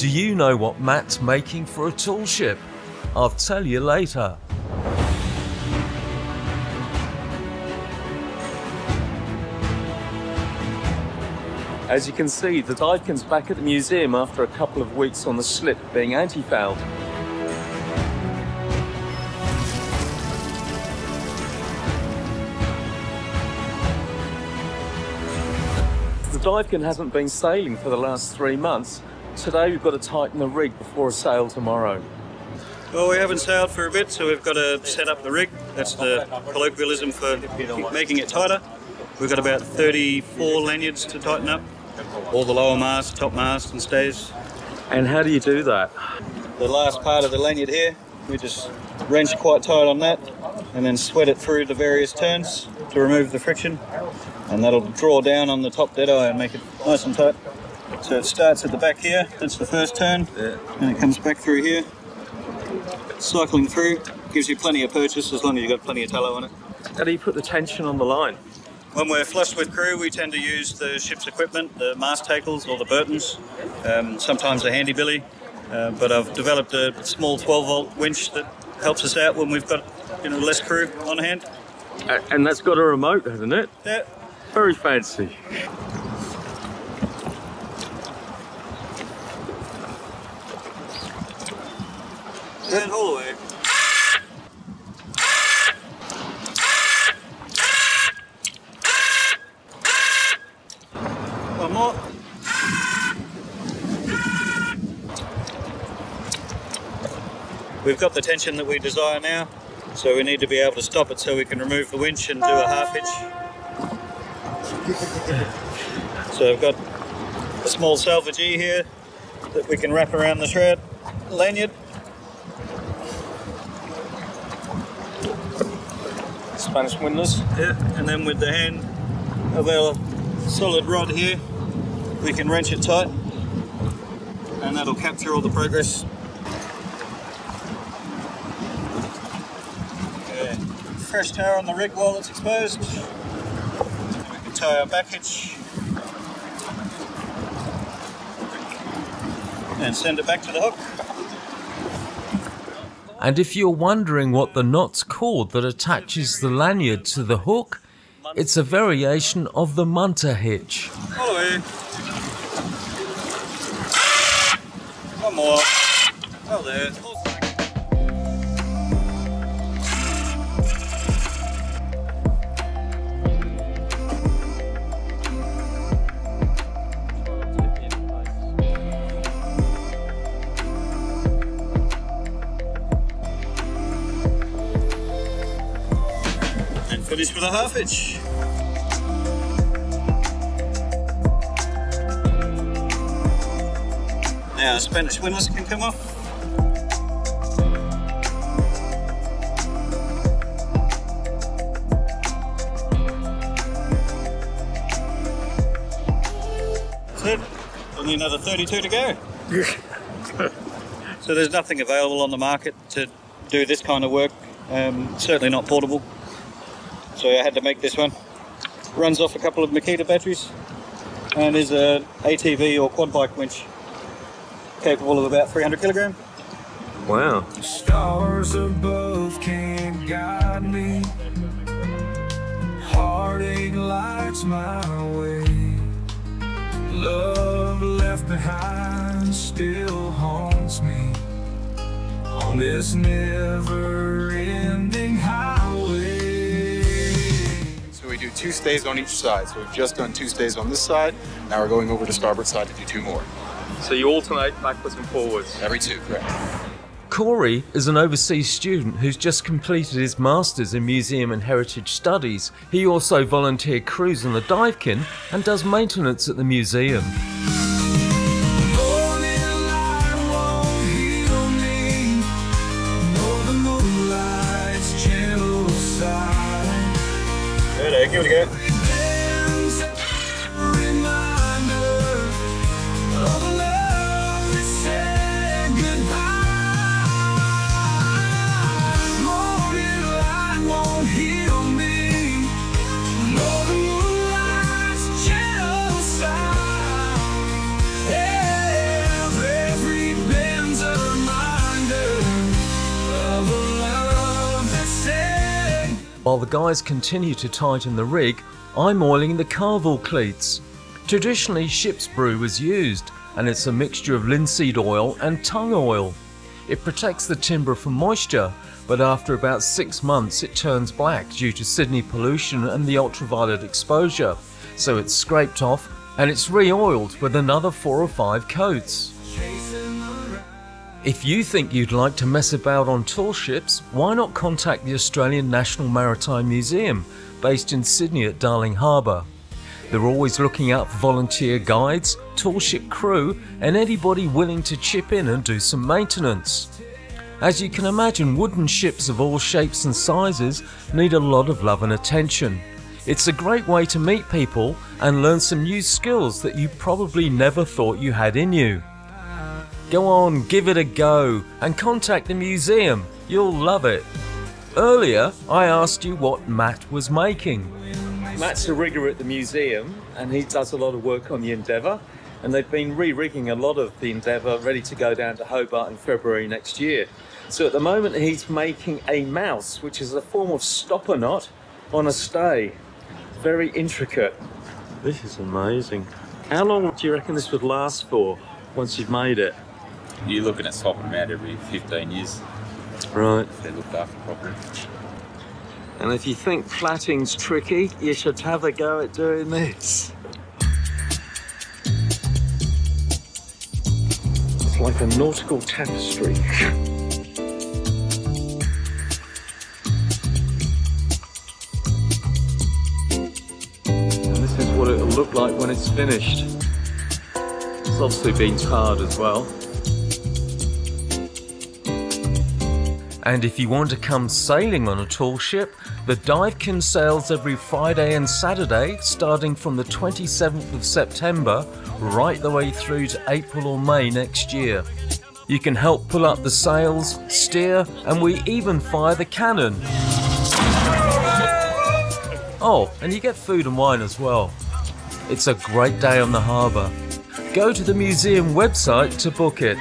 Do you know what Matt's making for a tool ship? I'll tell you later. As you can see, the Duyfken's back at the museum after a couple of weeks on the slip being anti-fouled. The Duyfken hasn't been sailing for the last 3 months. Today we've got to tighten the rig before a sail tomorrow. Well, we haven't sailed for a bit, so we've got to set up the rig. That's the colloquialism for making it tighter. We've got about 34 lanyards to tighten up. All the lower mast, top mast and stays. And how do you do that? The last part of the lanyard here, we just wrench quite tight on that and then sweat it through the various turns to remove the friction. And that'll draw down on the top dead eye and make it nice and tight. So it starts at the back here, that's the first turn, and it comes back through here. Cycling through, gives you plenty of purchase as long as you've got plenty of tallow on it. How do you put the tension on the line? When we're flush with crew, we tend to use the ship's equipment, the mast tackles or the Burtons, sometimes a handy billy, but I've developed a small 12-volt winch that helps us out when we've got less crew on hand. And that's got a remote, hasn't it? Yeah. Very fancy. And all the way. One more. We've got the tension that we desire now, so we need to be able to stop it so we can remove the winch and do a half hitch. So I've got a small salvagee here that we can wrap around the shroud lanyard. Spanish windlass. Yeah, and then with the hand of our solid rod here, we can wrench it tight and that'll capture all the progress. Okay. Fresh tower on the rig while it's exposed. We can tie our back hitch and send it back to the hook. And if you're wondering what the knot's called that attaches the lanyard to the hook, it's a variation of the munter hitch. All the way. One more. Oh, there. And finish with a half hitch. Now, Spanish windlass can come off. That's it. Only another 32 to go. So there's nothing available on the market to do this kind of work. Certainly not portable. So I had to make this one. Runs off a couple of Makita batteries and is a ATV or quad bike winch, capable of about 300 kilograms. Wow. Stars above can't guide me. Heartache lights my way. Love left behind still haunts me on this never-ending highway. So we do 2 stays on each side. So we've just done 2 stays on this side. Now we're going over to starboard side to do 2 more. So you alternate backwards and forwards? Every 2, correct. Corey is an overseas student who's just completed his Masters in Museum and Heritage Studies. He also volunteer crews on the Duyfken and does maintenance at the museum. Give it a go. Every While the guys continue to tighten the rig, I'm oiling the carvel cleats. Traditionally, ship's brew was used, and it's a mixture of linseed oil and tung oil. It protects the timber from moisture, but after about 6 months it turns black due to Sydney pollution and the ultraviolet exposure, so it's scraped off and it's re-oiled with another 4 or 5 coats. If you think you'd like to mess about on tall ships, why not contact the Australian National Maritime Museum, based in Sydney at Darling Harbour. They're always looking out for volunteer guides, tall ship crew and anybody willing to chip in and do some maintenance. As you can imagine, wooden ships of all shapes and sizes need a lot of love and attention. It's a great way to meet people and learn some new skills that you probably never thought you had in you. Go on, give it a go and contact the museum, you'll love it. Earlier I asked you what Matt was making. Matt's a rigger at the museum and he does a lot of work on the Endeavour, and they've been re-rigging a lot of the Endeavour ready to go down to Hobart in February next year. So at the moment he's making a mouse, which is a form of stopper knot on a stay. Very intricate. This is amazing. How long do you reckon this would last for once you've made it? You're looking at swapping them out every 15 years. Right. If they're looked after properly. And if you think flatting's tricky, you should have a go at doing this. It's like a nautical tapestry. And this is what it'll look like when it's finished. It's obviously been tarred as well. And if you want to come sailing on a tall ship, the Duyfken sails every Friday and Saturday, starting from the 27th of September, right the way through to April or May next year. You can help pull up the sails, steer, and we even fire the cannon. Oh, and you get food and wine as well. It's a great day on the harbour. Go to the museum website to book it.